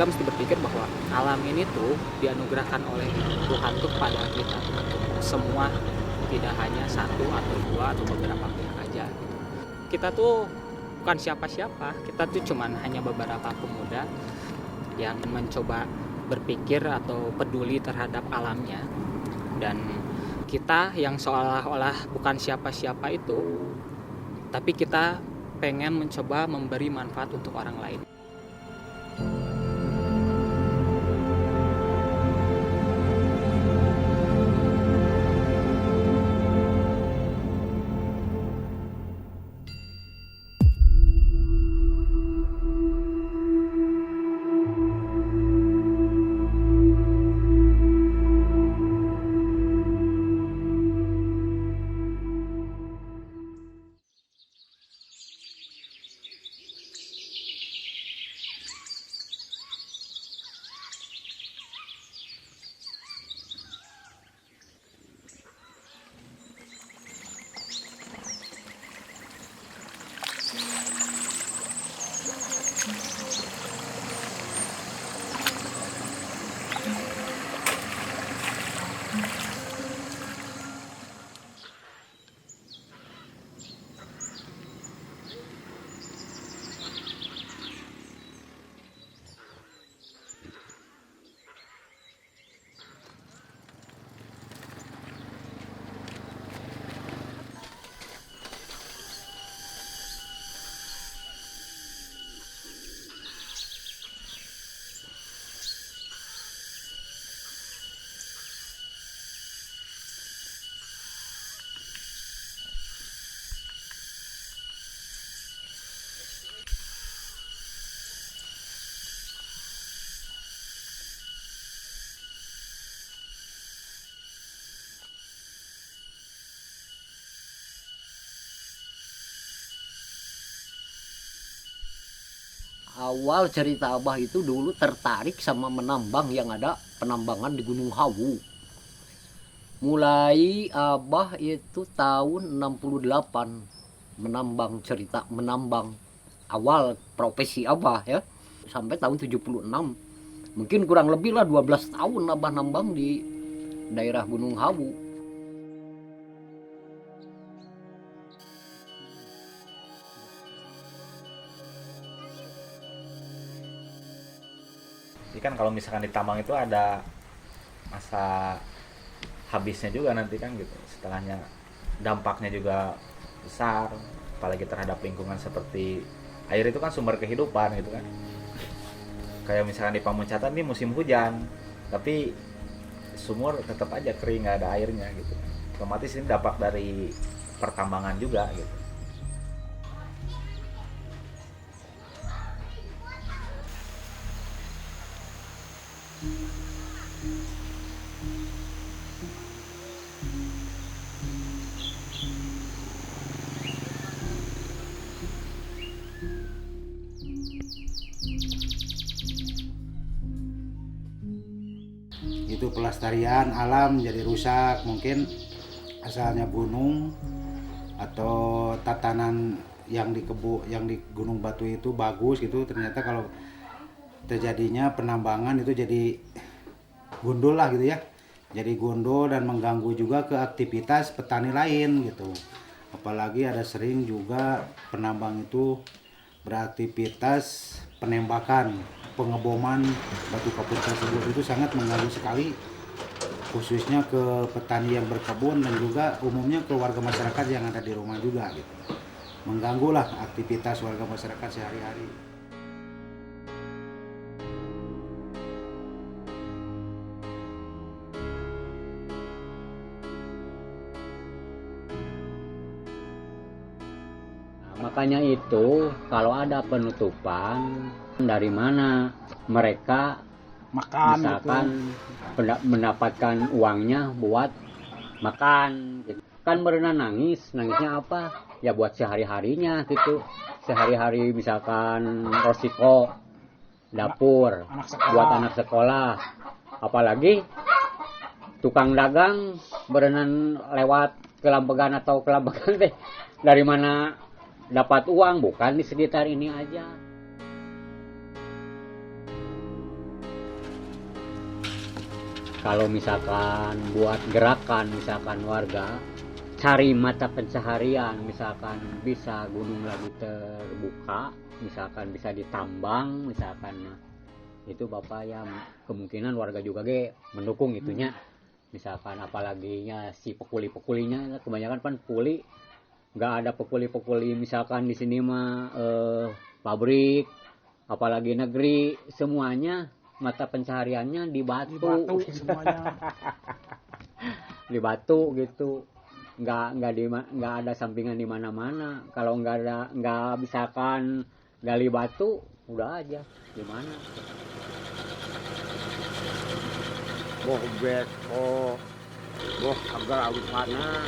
kita mesti berpikir bahwa alam ini tuh dianugerahkan oleh Tuhan tuh kepada kita untuk semua, tidak hanya satu atau dua atau beberapa pihak aja. Kita tuh bukan siapa-siapa, kita tuh cuman hanya beberapa pemuda yang mencoba berpikir atau peduli terhadap alamnya. Dan kita yang seolah-olah bukan siapa-siapa itu, tapi kita pengen mencoba memberi manfaat untuk orang lain. Awal cerita Abah itu dulu tertarik sama menambang yang ada penambangan di Gunung Hawu. Mulai Abah itu tahun 68 menambang awal profesi Abah ya. Sampai tahun 76. Mungkin kurang lebih lah 12 tahun Abah nambang di daerah Gunung Hawu. Jadi kan kalau misalkan ditambang itu ada masa habisnya juga nanti kan gitu. Setelahnya dampaknya juga besar, apalagi terhadap lingkungan seperti air itu kan sumber kehidupan gitu kan. Kayak misalkan di Pamuncatan ini musim hujan, tapi sumur tetap aja kering, nggak ada airnya gitu. Otomatis ini dampak dari pertambangan juga gitu. Itu pelestarian alam jadi rusak, mungkin asalnya gunung atau tatanan yang di Gunung Batu itu bagus gitu, ternyata kalau terjadinya penambangan itu jadi gundul lah gitu ya, jadi gundul dan mengganggu juga ke aktivitas petani lain gitu. Apalagi ada sering juga penambang itu beraktivitas penembakan, pengeboman batu kapur tersebut, itu sangat mengganggu sekali, khususnya ke petani yang berkebun dan juga umumnya ke warga masyarakat yang ada di rumah juga gitu. Mengganggulah aktivitas warga masyarakat sehari-hari. Makanya itu kalau ada penutupan, dari mana mereka misalkan mendapatkan uangnya buat makan gitu. Kan berenang nangisnya apa ya, buat sehari-harinya gitu, sehari-hari misalkan resiko dapur buat anak sekolah. Apalagi tukang dagang berenang lewat kelambegan atau kelambegan teh, dari mana dapat uang, bukan di sekitar ini aja. Kalau misalkan buat gerakan misalkan warga cari mata pencaharian, misalkan bisa gunung lagi terbuka, misalkan bisa ditambang, misalkan itu Bapak ya kemungkinan warga juga mendukung itunya. Misalkan apalaginya si pekuli-pekulinya kebanyakan kan pekuli, nggak ada pekuli-pekuli misalkan di sini mah pabrik, apalagi negeri, semuanya mata pencahariannya di batu semuanya. di batu gitu, nggak ada sampingan di mana-mana. Kalau nggak misalkan gali batu udah aja gimana. Boh beto, boh agar alupana.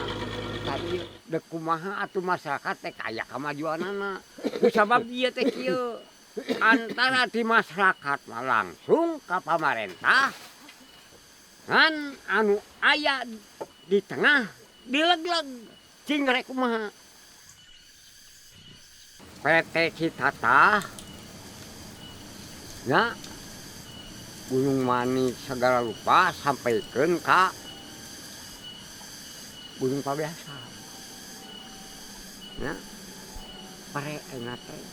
Tadi dek kumaha atuh masyarakat teh kaya kamajuanana. Kusabab ieu teh kieu. Antara di masyarakat mah langsung ka pamarentah. Kan anu aya di tengah dilegleg cing rek kumaha. PT Citata nya Gunung Manik segala lupa sampaikan ke Gunung Pabiasa. Ya, pare enak teh.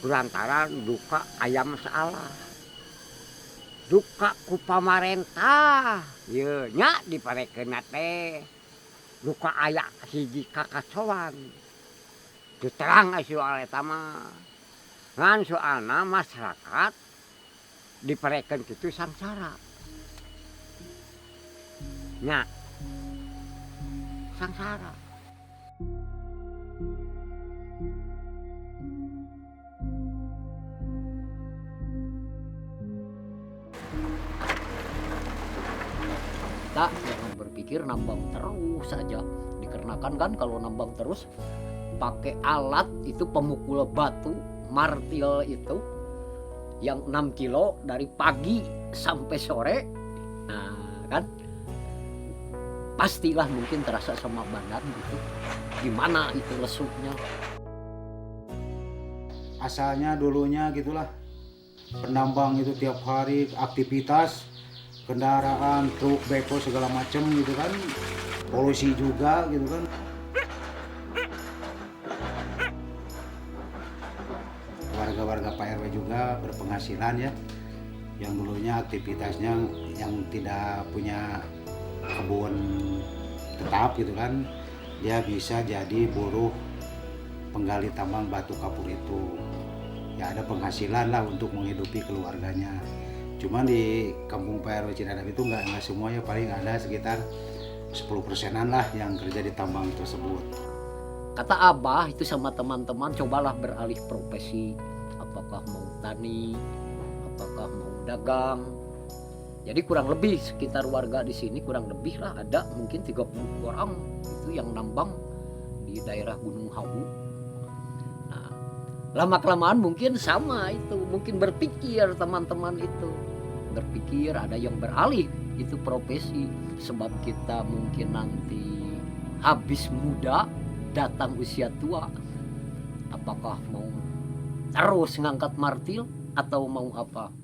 Kulantaran duka aya masalah. Duka ku pamarentah. Ye nya diparekeun teh. Duka aya hiji kakacoan. Teu terang soal eta mah. Ngan soalna masyarakat diparekeun kitu sangsara. Nya sangsara. Kita jangan berpikir nambang terus saja, dikarenakan kan kalau nambang terus pakai alat itu pemukul batu martil itu yang 6 kilo dari pagi sampai sore, nah kan pastilah mungkin terasa sama badan gitu, gimana itu lesuknya. Asalnya dulunya gitulah, penambang itu tiap hari aktivitas, kendaraan, truk, beko segala macam gitu kan, polusi juga gitu kan. Warga-warga Pak RW juga berpenghasilan ya, yang dulunya aktivitasnya yang tidak punya kebun tetap gitu kan, dia bisa jadi buruh penggali tambang batu kapur itu. Ya ada penghasilan lah untuk menghidupi keluarganya. Cuman di kampung Pak RW Cidadap itu nggak semua ya, paling ada sekitar 10%-an lah yang kerja di tambang tersebut. Kata Abah itu sama teman-teman, cobalah beralih profesi, apakah mau tani, apakah mau dagang. Jadi kurang lebih sekitar warga di sini kurang lebih lah ada mungkin 30 orang itu yang nambang di daerah Gunung Hawu. Nah, lama-kelamaan mungkin sama itu, mungkin berpikir teman-teman itu, berpikir ada yang beralih itu profesi, sebab kita mungkin nanti habis muda datang usia tua, apakah mau terus ngangkat martil atau mau apa?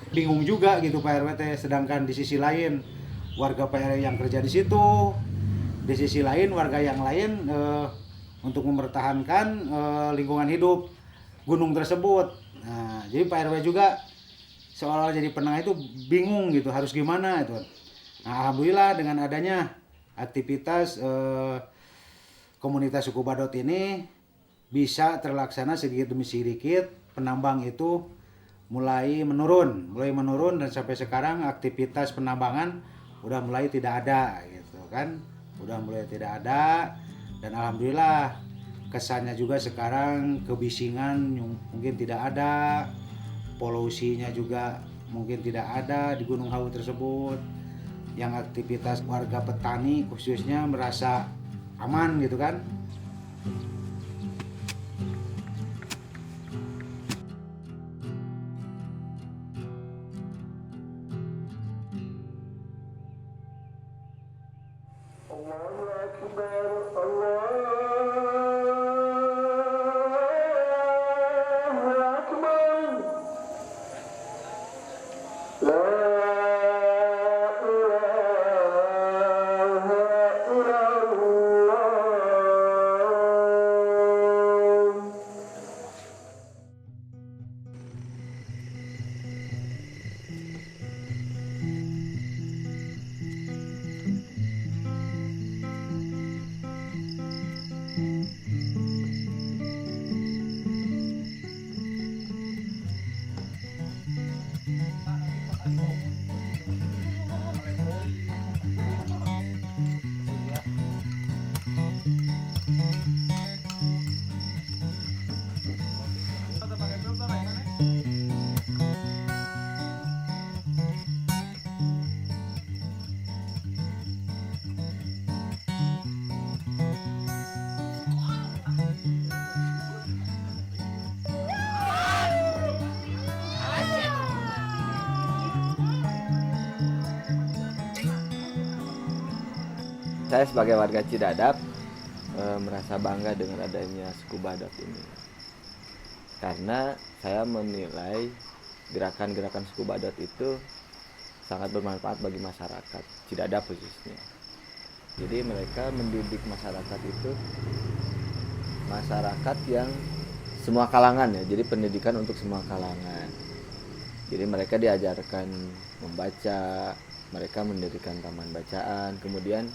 Bingung juga gitu Pak RW teh, sedangkan di sisi lain warga Pak RW yang kerja di situ, di sisi lain warga yang lain untuk mempertahankan lingkungan hidup. gunung tersebut. Nah, jadi Pak RW juga seolah jadi penengah itu bingung gitu harus gimana itu. Nah, alhamdulillah dengan adanya aktivitas komunitas suku Badot ini bisa terlaksana sedikit demi sedikit, penambang itu mulai menurun dan sampai sekarang aktivitas penambangan udah mulai tidak ada gitu kan. Udah mulai tidak ada dan alhamdulillah kesannya juga sekarang kebisingan mungkin tidak ada, polusinya juga mungkin tidak ada di Gunung Hawu tersebut. Yang aktivitas warga petani khususnya merasa aman gitu kan. Saya sebagai warga Cidadap merasa bangga dengan adanya suku Badak ini. Karena saya menilai gerakan-gerakan suku Badak itu sangat bermanfaat bagi masyarakat Cidadap khususnya. Jadi mereka mendidik masyarakat itu masyarakat yang semua kalangan ya. Jadi pendidikan untuk semua kalangan. Jadi mereka diajarkan membaca, mereka mendirikan taman bacaan, kemudian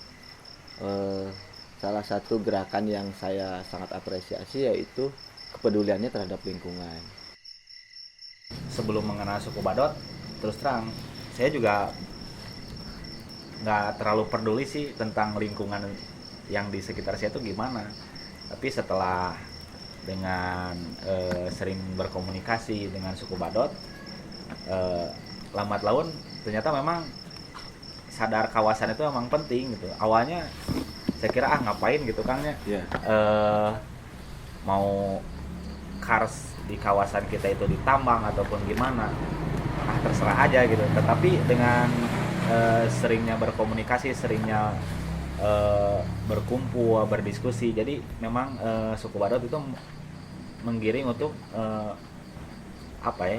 salah satu gerakan yang saya sangat apresiasi yaitu kepeduliannya terhadap lingkungan. Sebelum mengenal suku Badot, terus terang saya juga nggak terlalu peduli sih tentang lingkungan yang di sekitar saya itu gimana. Tapi setelah dengan sering berkomunikasi dengan suku Badot, lambat laun ternyata memang sadar kawasan itu memang penting gitu. Awalnya saya kira ngapain gitu kan ya. Yeah. Mau kars di kawasan kita itu ditambang ataupun gimana, terserah aja gitu. Tetapi dengan seringnya berkomunikasi, seringnya berkumpul, berdiskusi, jadi memang suku Badot itu menggiring untuk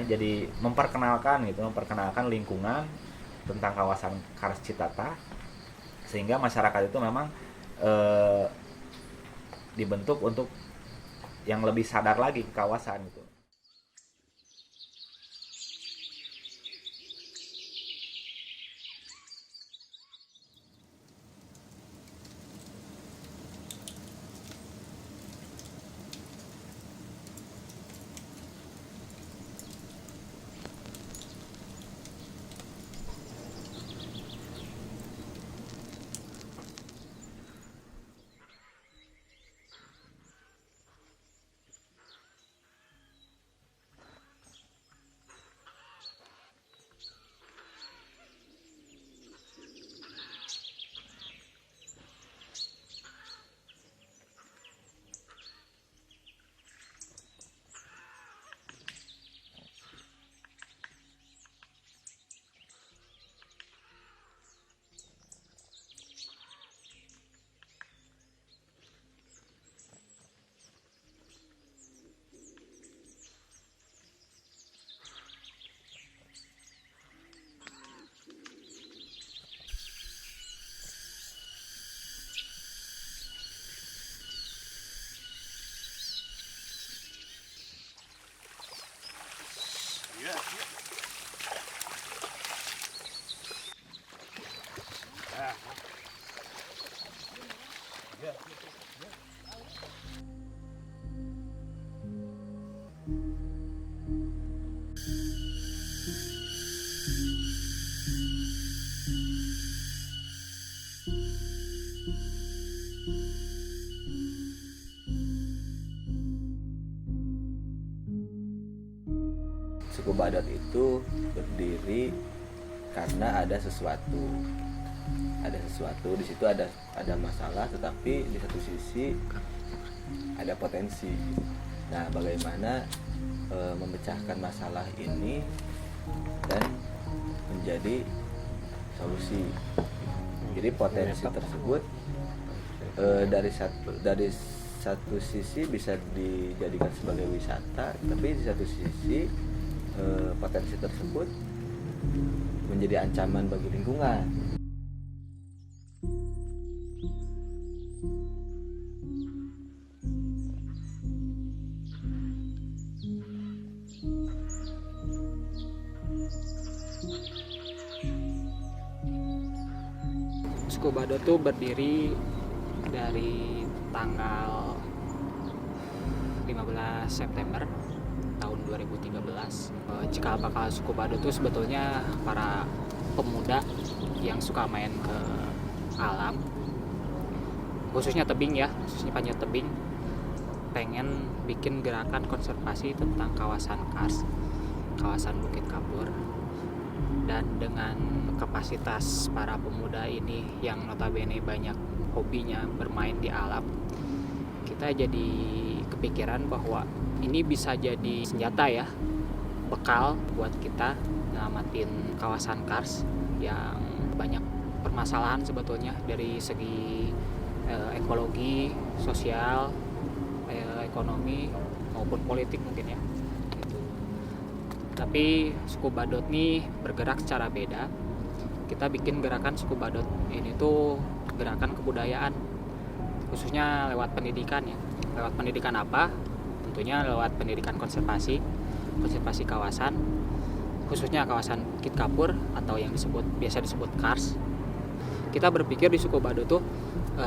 jadi memperkenalkan lingkungan tentang kawasan Kars Citata, sehingga masyarakat itu memang dibentuk untuk yang lebih sadar lagi ke kawasan itu. Suku Baduy itu berdiri karena ada sesuatu. Ada sesuatu di situ, ada masalah, tetapi di satu sisi ada potensi. Nah, bagaimana memecahkan masalah ini dan menjadi solusi. Jadi potensi tersebut dari satu sisi bisa dijadikan sebagai wisata, tapi di satu sisi potensi tersebut menjadi ancaman bagi lingkungan. Suku Baduy itu berdiri dari tanggal 15 September tahun 2013. Cikal bakal suku Baduy itu sebetulnya para pemuda yang suka main ke alam, khususnya tebing ya, khususnya panjat tebing, pengen bikin gerakan konservasi tentang kawasan Kars, kawasan Bukit Kapur. Dan dengan kapasitas para pemuda ini yang notabene banyak hobinya bermain di alam, kita jadi kepikiran bahwa ini bisa jadi senjata ya, bekal buat kita nyelamatin kawasan Kars yang banyak permasalahan sebetulnya dari segi ekologi, sosial, ekonomi maupun politik mungkin ya. Tapi suku Baduy ini bergerak secara beda. Kita bikin gerakan suku Baduy ini tuh gerakan kebudayaan, khususnya lewat pendidikan ya. Lewat pendidikan apa? Tentunya lewat pendidikan konservasi kawasan, khususnya kawasan Bukit Kapur atau yang biasa disebut Kars. Kita berpikir di suku Baduy tuh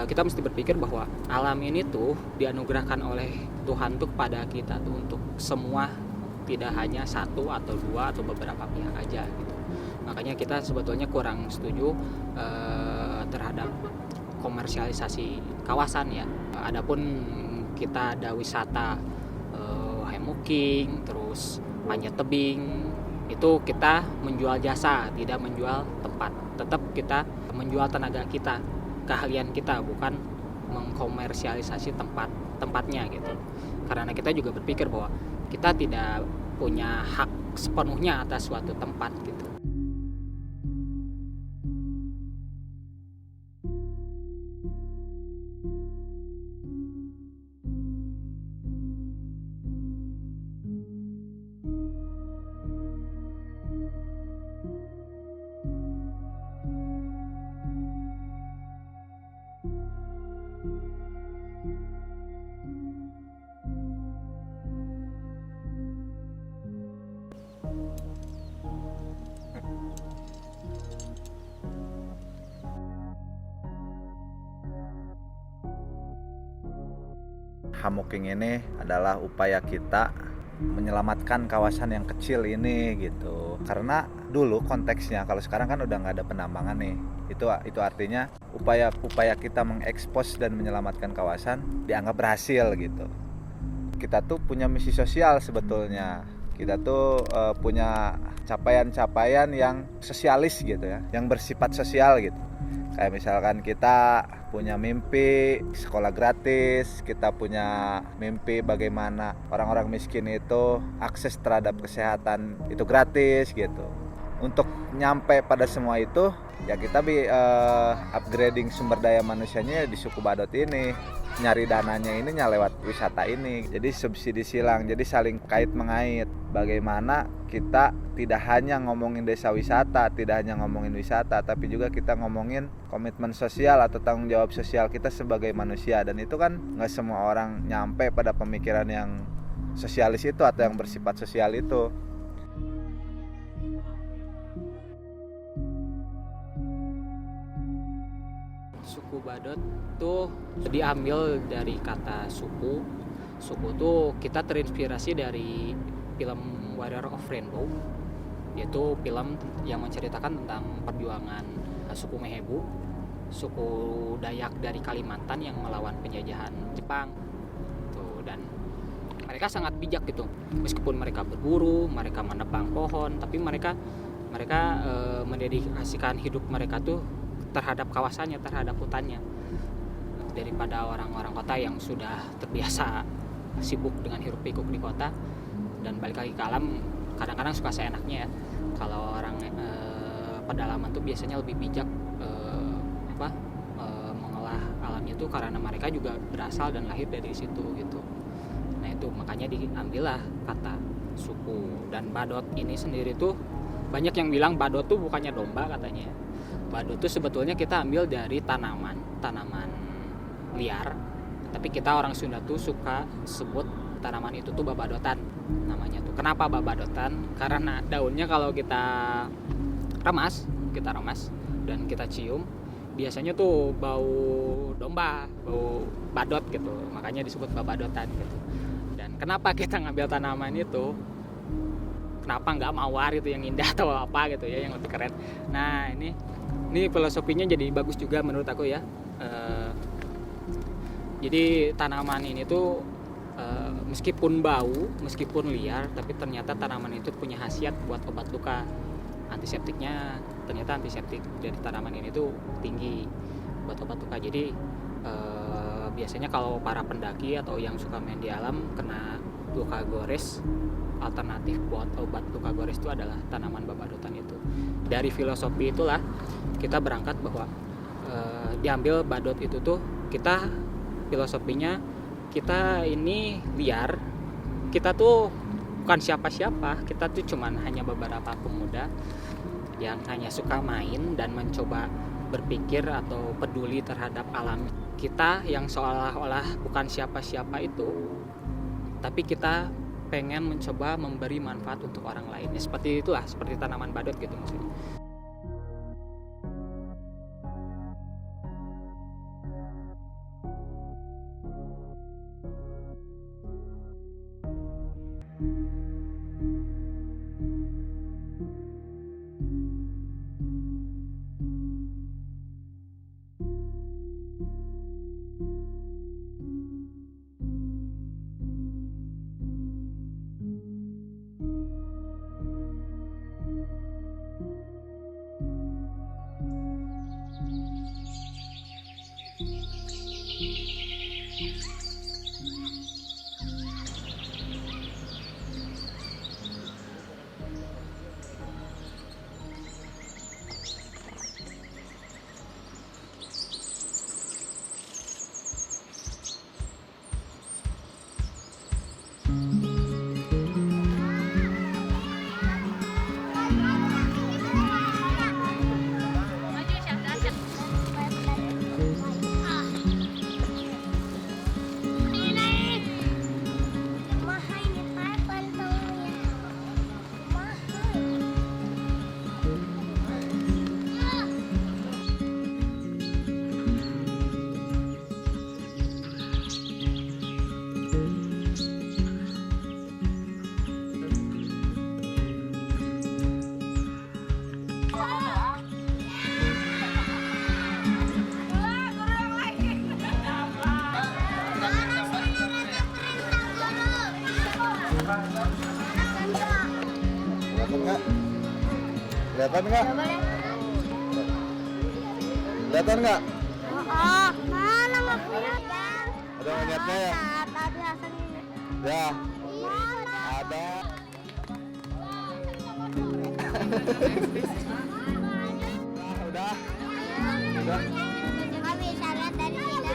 kita mesti berpikir bahwa alam ini tuh dianugerahkan oleh Tuhan tuh kepada kita tuh untuk semua, tidak hanya satu atau dua atau beberapa pihak aja gitu. Makanya kita sebetulnya kurang setuju terhadap komersialisasi kawasan ya. Adapun kita ada wisata hammocking, terus panjat tebing, itu kita menjual jasa, tidak menjual tempat. Tetap kita menjual tenaga kita, keahlian kita, bukan mengkomersialisasi tempatnya gitu. Karena kita juga berpikir bahwa kita tidak punya hak sepenuhnya atas suatu tempat gitu. Hammocking ini adalah upaya kita menyelamatkan kawasan yang kecil ini gitu. Karena dulu konteksnya, kalau sekarang kan udah nggak ada penambangan nih. Itu artinya upaya kita mengekspos dan menyelamatkan kawasan dianggap berhasil gitu. Kita tuh punya misi sosial sebetulnya. Kita tuh punya capaian-capaian yang sosialis gitu ya, yang bersifat sosial gitu. Kayak misalkan kita punya mimpi sekolah gratis, kita punya mimpi bagaimana orang-orang miskin itu akses terhadap kesehatan itu gratis gitu. Untuk nyampe pada semua itu, ya kita upgrading sumber daya manusianya di suku Baduy ini. Nyari dananya ini lewat wisata ini. Jadi subsidi silang, jadi saling kait mengait. Bagaimana kita tidak hanya ngomongin desa wisata, tidak hanya ngomongin wisata, tapi juga kita ngomongin komitmen sosial atau tanggung jawab sosial kita sebagai manusia. Dan itu kan nggak semua orang nyampe pada pemikiran yang sosialis itu atau yang bersifat sosial itu. Suku Baduy tuh diambil dari kata suku. Suku tuh kita terinspirasi dari film Warrior of Rainbow, yaitu film yang menceritakan tentang perjuangan suku Mehebu suku Dayak dari Kalimantan yang melawan penjajahan Jepang tuh, dan mereka sangat bijak gitu. Meskipun mereka berburu, mereka menebang pohon, tapi mereka mendedikasikan hidup mereka tuh terhadap kawasannya, terhadap hutannya, daripada orang-orang kota yang sudah terbiasa sibuk dengan hiruk pikuk di kota dan balik lagi ke alam. Kadang-kadang suka seenaknya ya. Kalau orang pedalaman tuh biasanya lebih bijak mengolah alamnya tuh, karena mereka juga berasal dan lahir dari situ gitu. Nah itu makanya diambillah kata suku. Dan badot ini sendiri tuh banyak yang bilang badot tuh bukannya domba katanya. Badot tuh sebetulnya kita ambil dari tanaman liar, tapi kita orang Sunda tuh suka sebut tanaman itu tuh babadotan namanya tuh. Kenapa babadotan? Karena daunnya kalau kita remas dan kita cium, biasanya tuh bau domba, bau badot gitu, makanya disebut babadotan gitu. Dan kenapa kita ngambil tanaman itu, kenapa nggak mawar gitu yang indah atau apa gitu ya, yang lebih keren. Nah ini filosofinya jadi bagus juga menurut aku ya. Jadi tanaman ini tuh meskipun bau, meskipun liar, tapi ternyata tanaman itu punya khasiat buat obat luka. Antiseptiknya ternyata antiseptik dari tanaman ini tuh tinggi buat obat luka. Jadi biasanya kalau para pendaki atau yang suka main di alam kena luka gores, alternatif buat obat luka gores itu adalah tanaman babadotan itu. Dari filosofi itulah kita berangkat bahwa diambil badot itu tuh, kita filosofinya kita ini liar, kita tuh bukan siapa-siapa, kita tuh cuman hanya beberapa pemuda yang hanya suka main dan mencoba berpikir atau peduli terhadap alam kita yang seolah-olah bukan siapa-siapa itu, tapi kita pengen mencoba memberi manfaat untuk orang lain. Ya, seperti itulah, seperti tanaman badot gitu maksudnya. Kelihatan nggak? Kelihatan nggak? Oh, mana nggak kelihatan? Ada monyetnya ya? Tadi Hasan ini. Ya, Mana? ada. Udah. Nggak bisa lihat dari sini.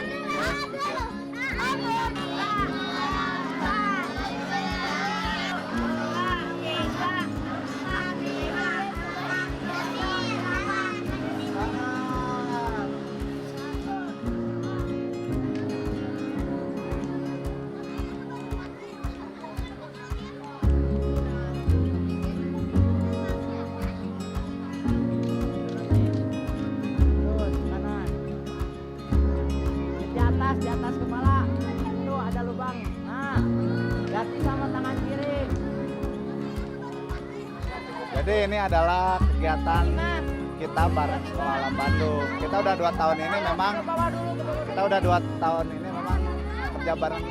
Di atas kepala itu ada lubang. Nah, ganti sama tangan kiri. Jadi ini adalah kegiatan kita bareng Sekolah Alam Bandung. Kita udah 2 tahun ini memang kerja bareng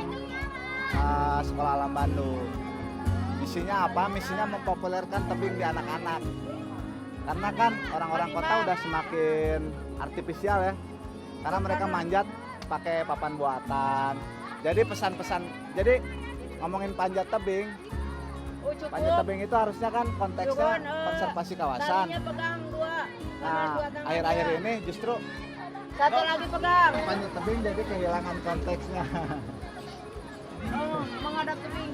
Sekolah Alam Bandung. Misinya apa? Misinya mempopulerkan tebing di anak-anak. Karena kan orang-orang kota udah semakin artifisial ya. Karena mereka manjat pakai papan buatan. Jadi pesan-pesan, jadi ngomongin panjat tebing itu harusnya kan konteksnya konservasi kawasan. Nah, akhir-akhir ini justru Satu lagi pegang. panjat tebing jadi kehilangan konteksnya. Menghadap tebing.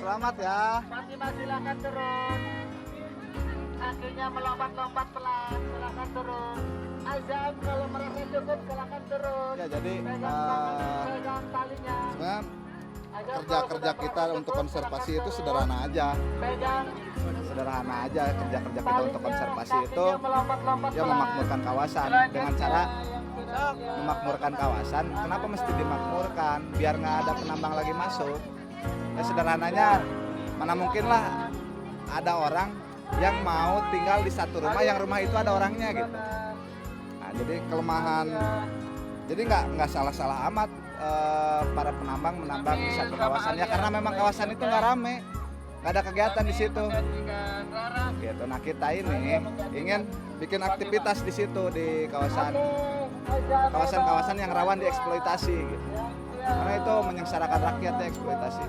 Selamat ya. Mas silakan turun. Kakinya melompat-lompat pelan, silakan turun. Azam kalau merasa cukup silakan turun. Ya jadi Pegang talinya. sebenarnya kerja kita untuk konservasi itu sederhana aja. Pegang Kerja kita untuk konservasi itu ya memakmurkan kawasan dengan cara memakmurkan kawasan. Kenapa mesti dimakmurkan? Biar nggak ada penambang lagi masuk. Ya sederhananya mana mungkin lah ada orang yang mau tinggal di satu rumah yang rumah itu ada orangnya gitu. Nah, jadi kelemahan, jadi nggak salah-salah amat para penambang menambang di satu kawasan ya karena memang kawasan itu nggak rame, nggak ada kegiatan di situ. Gitu. Nah kita ini ingin bikin aktivitas di situ di kawasan-kawasan yang rawan dieksploitasi. Gitu. Karena itu menyengsarakan rakyat ya eksploitasi.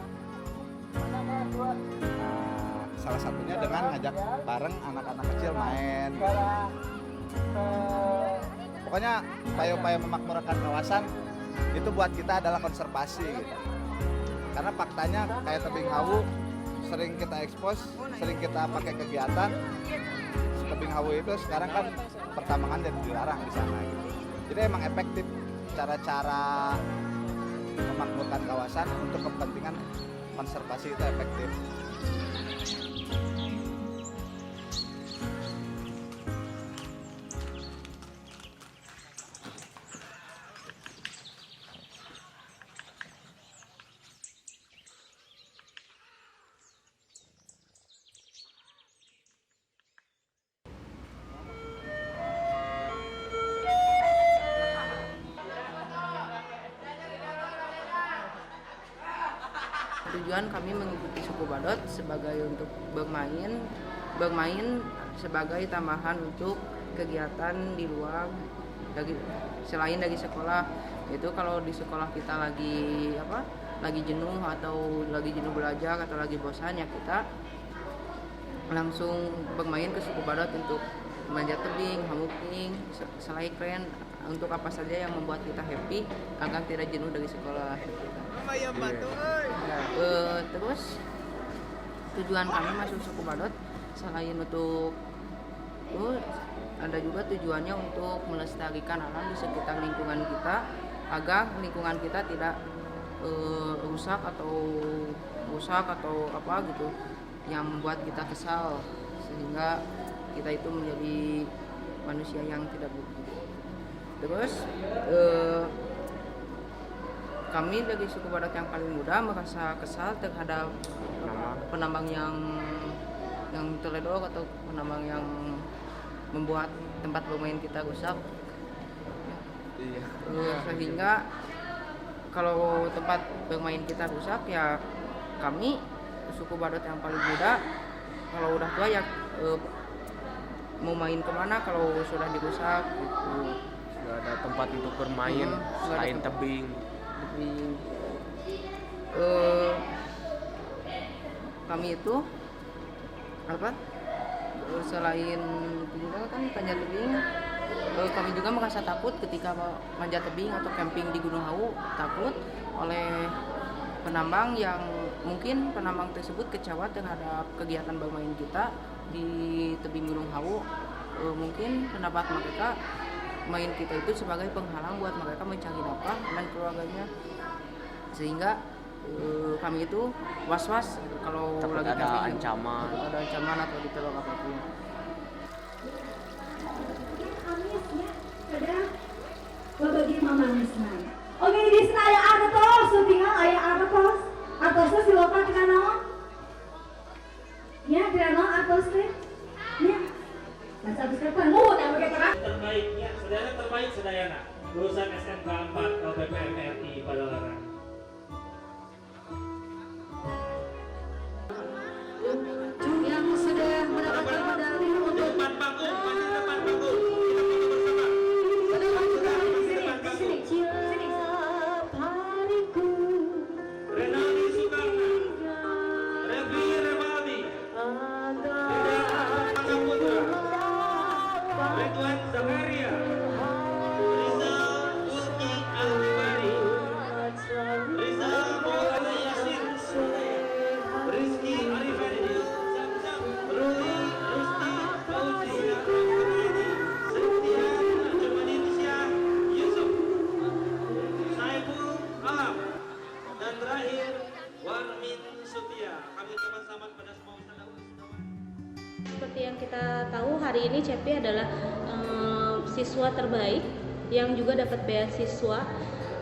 Salah satunya dengan ngajak bareng anak-anak kecil main. Pokoknya upaya-upaya memakmurkan kawasan itu buat kita adalah konservasi gitu. Karena faktanya kayak tebing Hawu sering kita ekspos, sering kita pakai kegiatan. Tebing Hawu itu sekarang kan pertambangan jadi dilarang di sana gitu. Jadi emang efektif cara-cara memakmurkan kawasan untuk kepentingan konservasi itu efektif. Tujuan kami mengikuti suku Badut sebagai untuk bermain sebagai tambahan untuk kegiatan di luar selain dari sekolah. Itu kalau di sekolah kita lagi jenuh atau lagi jenuh belajar atau lagi bosan ya kita langsung bermain ke suku Badut untuk manjat tebing, hamuking, selai keren, untuk apa saja yang membuat kita happy agar tidak jenuh dari sekolah. Terus tujuan kami masuk suku Badut selain untuk ada juga tujuannya untuk melestarikan alam di sekitar lingkungan kita agar lingkungan kita tidak rusak atau apa gitu yang membuat kita kesal sehingga kita itu menjadi manusia yang tidak buruk. Terus kami dari suku Badak yang paling muda merasa kesal terhadap penambang yang teledor atau penambang yang membuat tempat bermain kita rusak. Sehingga kalau tempat bermain kita rusak ya kami suku Badak yang paling muda kalau udah tua ya mau main kemana kalau sudah dirusak gitu. Nggak ada tempat untuk bermain selain tebing. Kami itu selain juga kan panjat tebing, kami juga merasa takut ketika manjat tebing atau camping di Gunung Hawu, takut oleh penambang yang mungkin penambang tersebut kecewa terhadap kegiatan bermain kita di tebing Gunung Hawu. Mungkin pendapat mereka main kita itu sebagai penghalang buat mereka mencari nafkah dan keluarganya, sehingga kami itu was-was kalau takut lagi ada camping, ancaman atau diteror apapun. Babagi mamanis na. Oke, di sana ayah ada tos, syutingan ayah ada tos. Atosnya silakan kita naon? Ya, tidak naon atosnya. Ya. Masa bisa penuh yang begitu kan? Terbaiknya, saudara terbaik sedayana. Lulusan SMK 4 LPPM RI Padalarang. Yang sudah mendapatkan medali untuk Depan panggung, masih depan panggung. Kita foto bersama. sini. Hariku Renaldi Soekarno, Refli Revaldi, Deda Putra, Ridwan Zakaria, Rizal Ulki Al-Bari, Rizal Maulana Yasin, Rizky Arifandi, Ruli Rusti Fauzia Rahmadi, Septian Jumanisya Yusuf, Saiful Alam, dan terakhir Warmin Sutia. Kami ucapkan selamat pada semua wisatawan. Seperti yang kita tahu, hari ini CEPI adalah siswa terbaik yang juga dapat beasiswa.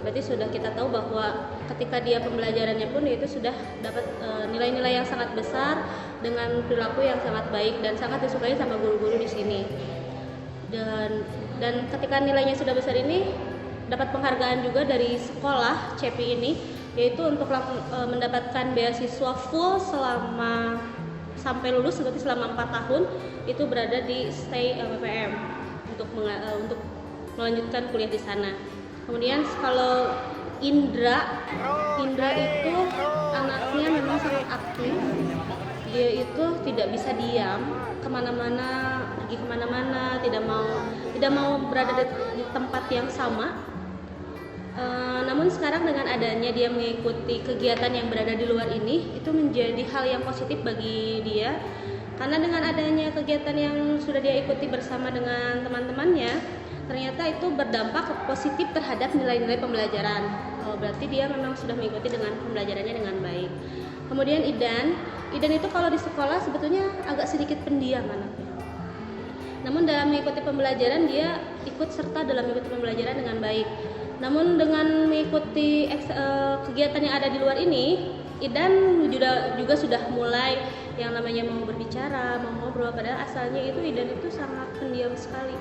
Berarti sudah kita tahu bahwa ketika dia pembelajarannya pun itu sudah dapat nilai-nilai yang sangat besar dengan perilaku yang sangat baik dan sangat disukai sama guru-guru di sini. Dan ketika nilainya sudah besar ini dapat penghargaan juga dari sekolah CEPI ini, yaitu untuk mendapatkan beasiswa full selama sampai lulus, berarti selama 4 tahun itu berada di stay LPPM untuk melanjutkan kuliah di sana. Kemudian kalau Indra itu anaknya memang sangat aktif. Dia itu tidak bisa diam, kemana-mana, pergi kemana-mana, tidak mau berada di tempat yang sama. Namun sekarang dengan adanya dia mengikuti kegiatan yang berada di luar ini, itu menjadi hal yang positif bagi dia. Karena dengan adanya kegiatan yang sudah dia ikuti bersama dengan teman-temannya, ternyata itu berdampak positif terhadap nilai-nilai pembelajaran. Berarti dia memang sudah mengikuti dengan pembelajarannya dengan baik. Kemudian Idan itu kalau di sekolah sebetulnya agak sedikit pendiam anaknya. Namun dalam mengikuti pembelajaran dia ikut serta dalam mengikuti pembelajaran dengan baik. Namun dengan mengikuti kegiatan yang ada di luar ini, Idan juga sudah mulai yang namanya mau berbicara, mau ngobrol. Padahal asalnya itu Idan itu sangat pendiam sekali,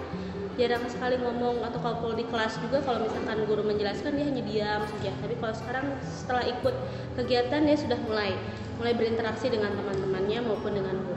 jarang sekali ngomong. Atau kalau di kelas juga kalau misalkan guru menjelaskan dia hanya diam saja. Tapi kalau sekarang setelah ikut kegiatan dia sudah mulai berinteraksi dengan teman-temannya maupun dengan guru.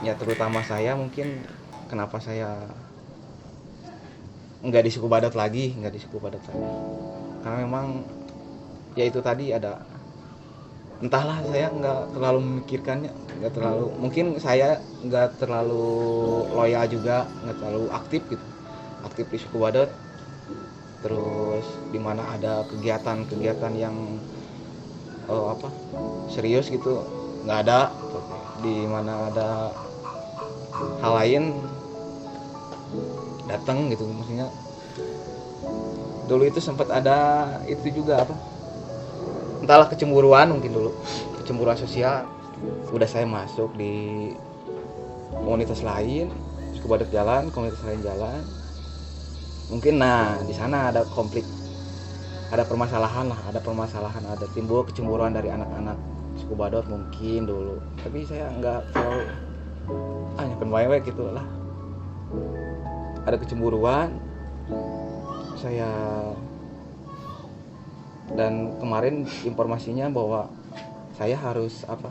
Ya terutama saya mungkin kenapa saya nggak di suku Badat lagi, karena memang ya itu tadi ada, entahlah saya nggak terlalu memikirkannya, mungkin saya nggak terlalu loyal juga, nggak terlalu aktif di suku Badat. Terus dimana ada kegiatan yang serius gitu nggak ada, di mana ada hal lain datang gitu. Maksudnya dulu itu sempat ada itu juga entahlah kecemburuan, mungkin dulu kecemburuan sosial. Udah saya masuk di komunitas lain, suku Badak jalan, komunitas lain jalan, mungkin di sana ada konflik, ada permasalahan, ada timbul kecemburuan dari anak-anak suku Badak mungkin dulu. Tapi saya nggak terlalu nyaken wae gitu lah. Ada kecemburuan saya, dan kemarin informasinya bahwa saya harus apa?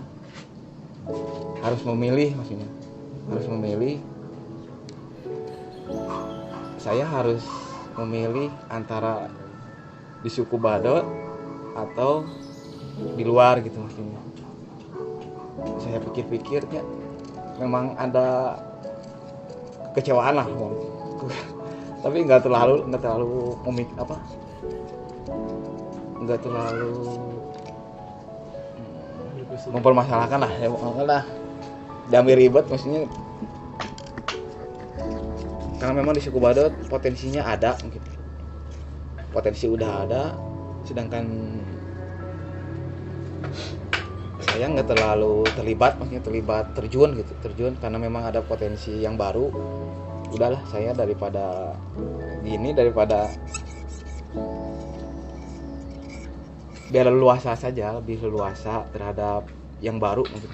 Harus memilih maksudnya. Harus memilih. Saya harus memilih antara di suku Badut atau di luar gitu maksudnya. Saya pikir-pikir ya memang ada kekecewaan lah, tapi nggak terlalu nggak terlalu mempermasalahkan lah ya, lah diambil ribet maksudnya, karena memang di suku Badut potensinya ada mungkin, potensi udah ada, sedangkan saya nggak terlalu terlibat, maksudnya terjun karena memang ada potensi yang baru. Udahlah, saya daripada biar leluasa saja, lebih leluasa terhadap yang baru, mungkin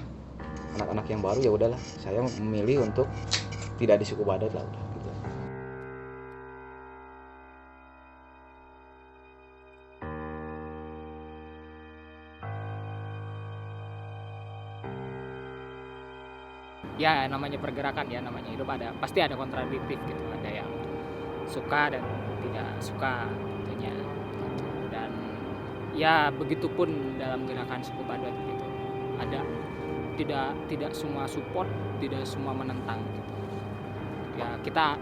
anak-anak yang baru, ya udahlah saya memilih untuk tidak di suku Badut lah udah gitu. Ya namanya pergerakan ya, namanya hidup, pasti ada kontradiktif gitu, ada yang suka dan tidak suka tentunya, dan ya begitupun dalam gerakan suku Badut gitu, ada tidak semua support, tidak semua menentang gitu. Ya kita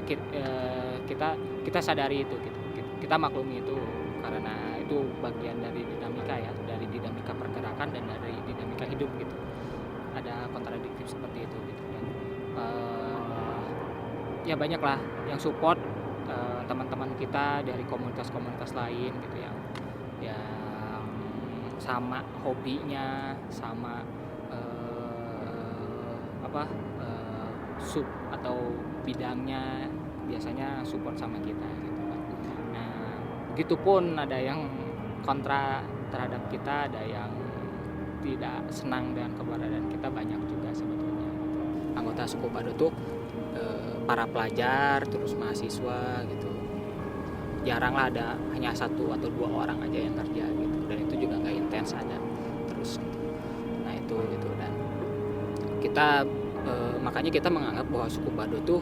sadari itu gitu, kita maklumi itu karena itu bagian dari dinamika ya, dari dinamika pergerakan dan dari dinamika hidup gitu, ada kontradiktif seperti itu gitu. Ya banyaklah yang support, teman-teman kita dari komunitas-komunitas lain gitu yang sama hobinya, sama sub atau bidangnya biasanya support sama kita gitu kan. Nah, begitupun ada yang kontra terhadap kita, ada yang tidak senang dengan keberadaan kita, banyak juga sebetulnya. Anggota suku Badut tuh para pelajar terus mahasiswa gitu, jaranglah ada hanya 1 atau 2 orang aja yang kerja gitu, dan itu juga nggak intens ada terus gitu. Nah itu gitu, dan kita makanya kita menganggap bahwa suku Badut tuh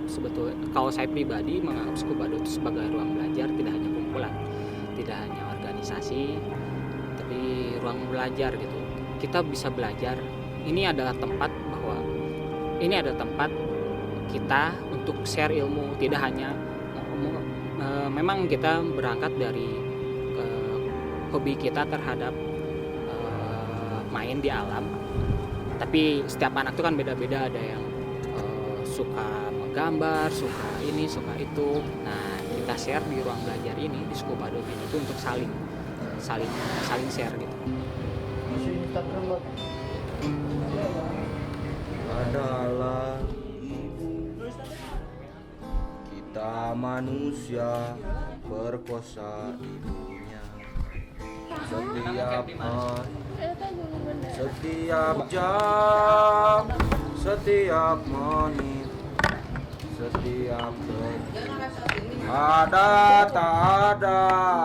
sebetulnya, kalau saya pribadi menganggap suku Badut itu sebagai ruang belajar, tidak hanya kumpulan, tidak hanya organisasi, tapi ruang belajar gitu. Kita bisa belajar, ini adalah tempat kita untuk share ilmu, tidak hanya memang kita berangkat dari hobi kita terhadap main di alam, tapi setiap anak itu kan beda-beda, ada yang suka menggambar, suka ini, suka itu. Nah kita share di ruang belajar ini, di suku Badut ini itu untuk saling share gitu. Adalah kita manusia perkosa ibunya, setiap hari, setiap jam, setiap menit, setiap detik. Ada tak ada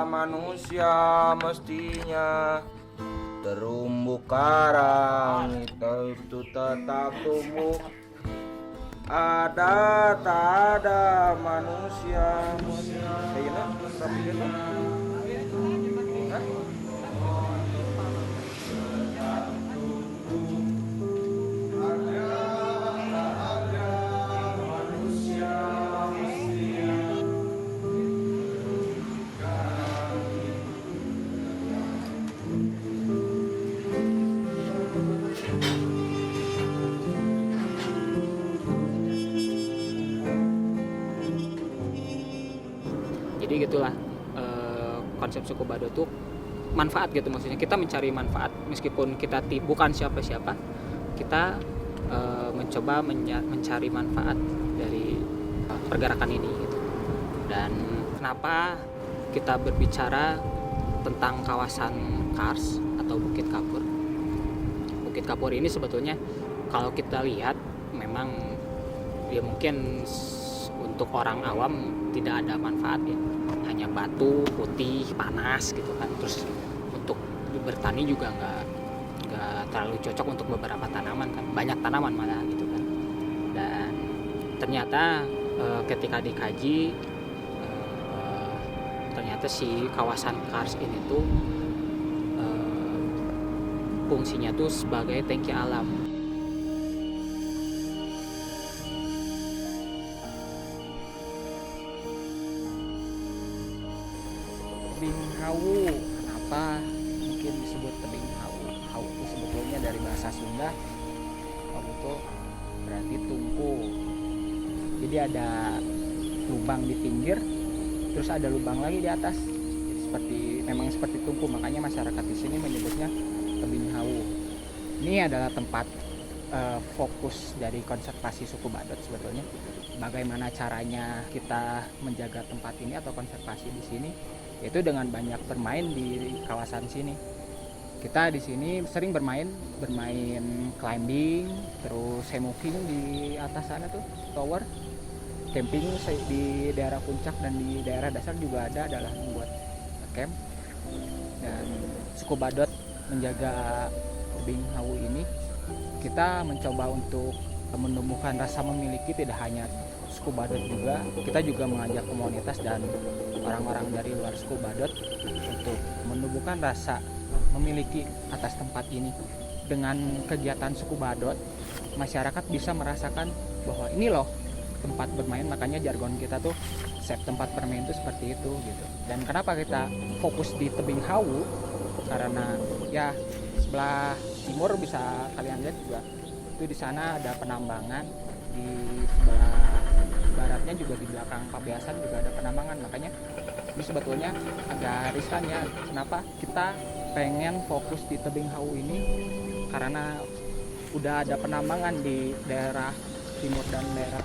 manusia mestinya terumbu karang itu tetap tumbuh. Ada tak ada manusia Jadi gitulah konsep suku Badut tuh manfaat gitu, maksudnya kita mencari manfaat meskipun kita bukan siapa-siapa, kita mencoba mencari manfaat dari pergerakan ini gitu. Dan kenapa kita berbicara tentang kawasan Kars atau Bukit Kapur? Bukit Kapur ini sebetulnya kalau kita lihat memang ya mungkin untuk orang awam tidak ada manfaat ya, hanya batu putih panas gitu kan, terus untuk bertani juga nggak terlalu cocok untuk beberapa tanaman kan, banyak tanaman malah gitu kan. Dan ternyata ketika dikaji ternyata si kawasan Kars ini tuh fungsinya tuh sebagai tangki alam. Tebing Hawu, kenapa mungkin disebut tebing Hawu? Hawu itu sebetulnya dari bahasa Sunda, Hawu itu berarti tungku. Jadi ada lubang di pinggir, terus ada lubang lagi di atas. Jadi memang seperti tungku, makanya masyarakat di sini menyebutnya tebing Hawu. Ini adalah tempat fokus dari konservasi suku Baduy sebetulnya. Bagaimana caranya kita menjaga tempat ini atau konservasi di sini? Yaitu dengan banyak bermain di kawasan sini. Kita di sini sering bermain climbing, terus smoking di atas sana tuh tower, camping di daerah puncak dan di daerah dasar juga adalah membuat camp. Dan suku Baduy menjaga tebing Hawu ini, kita mencoba untuk menumbuhkan rasa memiliki tidak hanya suku Baduy juga, kita juga mengajak komunitas dan orang-orang dari luar suku Baduy untuk menumbuhkan rasa memiliki atas tempat ini. Dengan kegiatan suku Baduy, masyarakat bisa merasakan bahwa ini loh tempat bermain, makanya jargon kita tuh set tempat bermain itu seperti itu gitu. Dan kenapa kita fokus di tebing Hawu? Karena ya sebelah timur bisa kalian lihat juga itu di sana ada penambangan, di sebelah baratnya juga di belakang Pabeasan juga ada penambangan. Makanya ini sebetulnya agak riskan ya. Kenapa kita pengen fokus di tebing Hawu ini? Karena udah ada penambangan di daerah timur dan daerah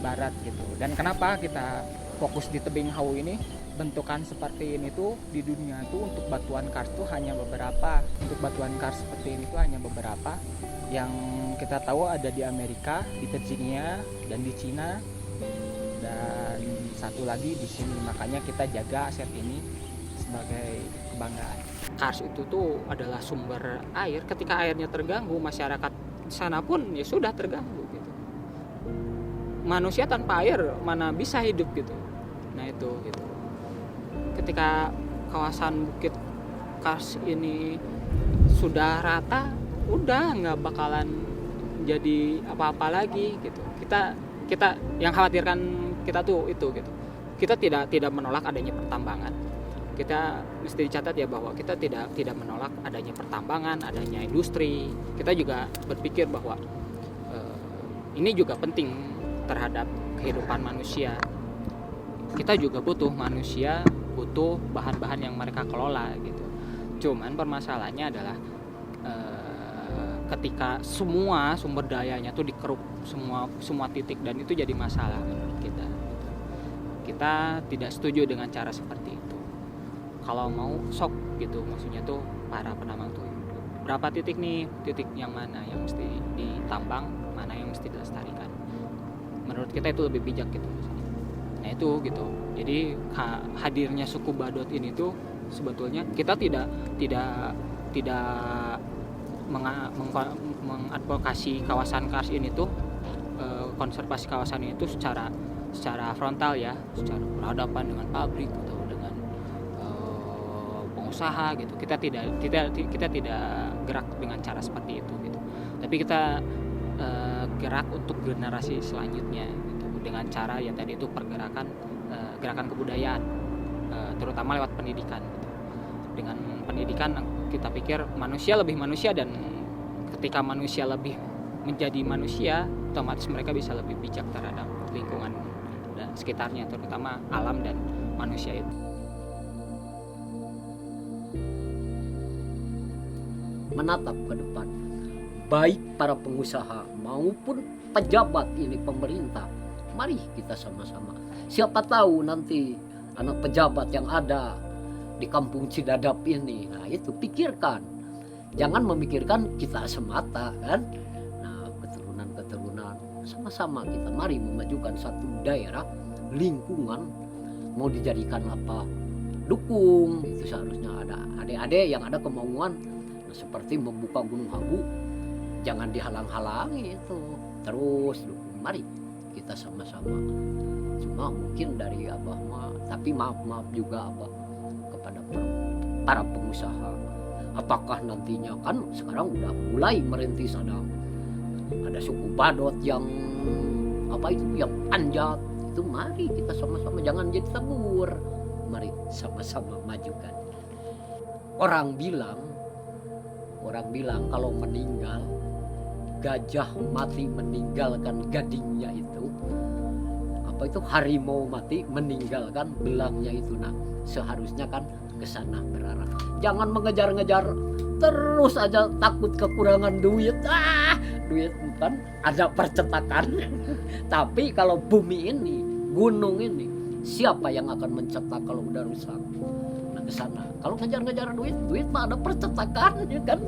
barat gitu. Dan kenapa kita fokus di tebing Hawu ini? Bentukan seperti ini tuh di dunia tuh untuk batuan kars tuh hanya beberapa. Untuk batuan kars seperti ini tuh hanya beberapa. Yang kita tahu ada di Amerika, di Virginia, dan di Cina, dan satu lagi di sini. Makanya kita jaga aset ini sebagai kebanggaan. Kars itu tuh adalah sumber air. Ketika airnya terganggu, masyarakat di sana pun ya sudah terganggu gitu. Manusia tanpa air mana bisa hidup gitu. Nah itu gitu. Ketika kawasan Bukit Kars ini sudah rata, udah nggak bakalan jadi apa-apa lagi gitu. Kita yang khawatirkan kita tuh itu gitu. Kita tidak menolak adanya pertambangan. Kita mesti dicatat ya bahwa kita tidak menolak adanya pertambangan, adanya industri. Kita juga berpikir bahwa ini juga penting terhadap kehidupan manusia. Kita juga butuh manusia, butuh bahan-bahan yang mereka kelola gitu. Cuman permasalahannya adalah ketika semua sumber dayanya tuh dikeruk semua titik, dan itu jadi masalah menurut kita. Kita tidak setuju dengan cara seperti itu. Kalau mau sok gitu, maksudnya tuh para penambang tuh berapa titik nih, titik yang mana yang mesti ditambang, mana yang mesti dilestarikan. Menurut kita itu lebih bijak gitu maksudnya. Nah itu gitu. Jadi hadirnya suku Baduy ini tuh sebetulnya kita tidak mengadvokasi kawasan Kars ini tuh, konservasi kawasan ini tuh secara frontal ya, secara berhadapan dengan pabrik atau dengan pengusaha gitu. Kita tidak gerak dengan cara seperti itu gitu. Tapi kita gerak untuk generasi selanjutnya gitu, dengan cara yang tadi itu gerakan kebudayaan, terutama lewat pendidikan gitu. Dengan pendidikan kita pikir manusia lebih manusia, dan ketika manusia lebih menjadi manusia, otomatis mereka bisa lebih bijak terhadap lingkungan dan sekitarnya, terutama alam dan manusia itu. Menatap ke depan, baik para pengusaha maupun pejabat ini pemerintah, mari kita sama-sama. Siapa tahu nanti anak pejabat yang ada di kampung Cidadap ini, nah itu pikirkan, jangan memikirkan kita semata kan. Nah keturunan sama-sama kita mari memajukan satu daerah, lingkungan, mau dijadikan apa, dukung. Itu seharusnya ada adik-adik yang ada kemauan Nah, seperti membuka Gunung Hawu, jangan dihalang-halangi itu. Terus mari kita sama-sama. Cuma mungkin dari Abah mah, tapi maaf juga Abah kepada para pengusaha. Apakah nantinya kan sekarang udah mulai merintis ada suku Badot yang yang panjat itu, mari kita sama-sama, jangan jadi tabur, mari sama-sama majukan. Orang bilang kalau meninggal, gajah mati meninggalkan gadingnya itu, harimau mati meninggalkan belangnya itu. Nah, seharusnya kan ke sana berarah. Jangan mengejar-ngejar terus aja, takut kekurangan duit. Duit bukan ada percetakan. Tapi kalau bumi ini, gunung ini, siapa yang akan mencetak kalau udah rusak? Nah, ke sana. Kalau ngejar-ngejar duit mah ada percetakan, ya kan?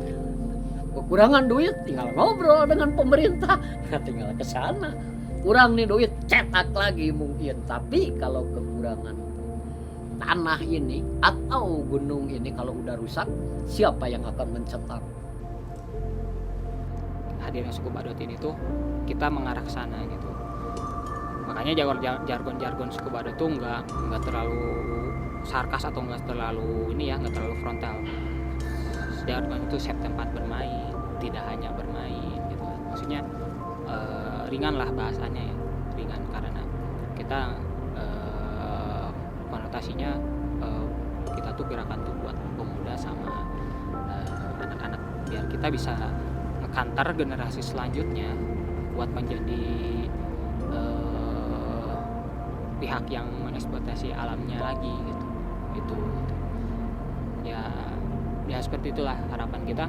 Kekurangan duit tinggal ngobrol dengan pemerintah, tinggal ke sana. Kurang nih duit, cetak lagi mungkin. Tapi kalau kekurangan tanah ini atau gunung ini kalau udah rusak, siapa yang akan mencetak? Hadirnya suku Badot ini tuh kita mengarah ke sana gitu. Makanya jargon suku Badot tuh nggak terlalu sarkas atau nggak terlalu frontal. Jargon itu set tempat bermain, tidak hanya bermain gitu. Maksudnya ringan lah bahasanya ya, ringan karena kita konotasinya kita tuh gerakan tuh buat pemuda sama anak-anak, biar kita bisa ngekantar generasi selanjutnya buat menjadi pihak yang mengeksploitasi alamnya lagi gitu. Itu ya seperti itulah harapan kita.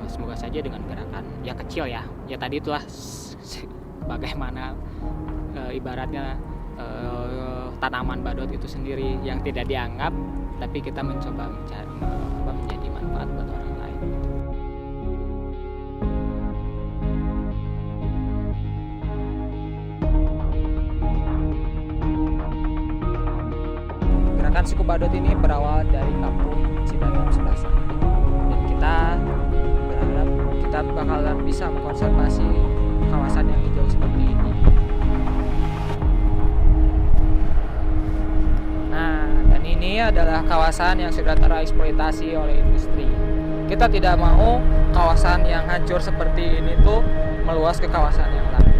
Semoga saja dengan gerakan ya kecil ya tadi itulah bagaimana ibaratnya tanaman Badot itu sendiri yang tidak dianggap, tapi kita mencoba menjadi manfaat buat orang lain. Gerakan suku Badot ini berawal dari kampung Cidadap, Sulawesi. Dan kita berharap kita bakalan bisa mengkonservasi kawasan yang hijau seperti ini. Nah, dan ini adalah kawasan yang sudah tereksploitasi oleh industri. Kita tidak mau kawasan yang hancur seperti ini tuh meluas ke kawasan yang lain.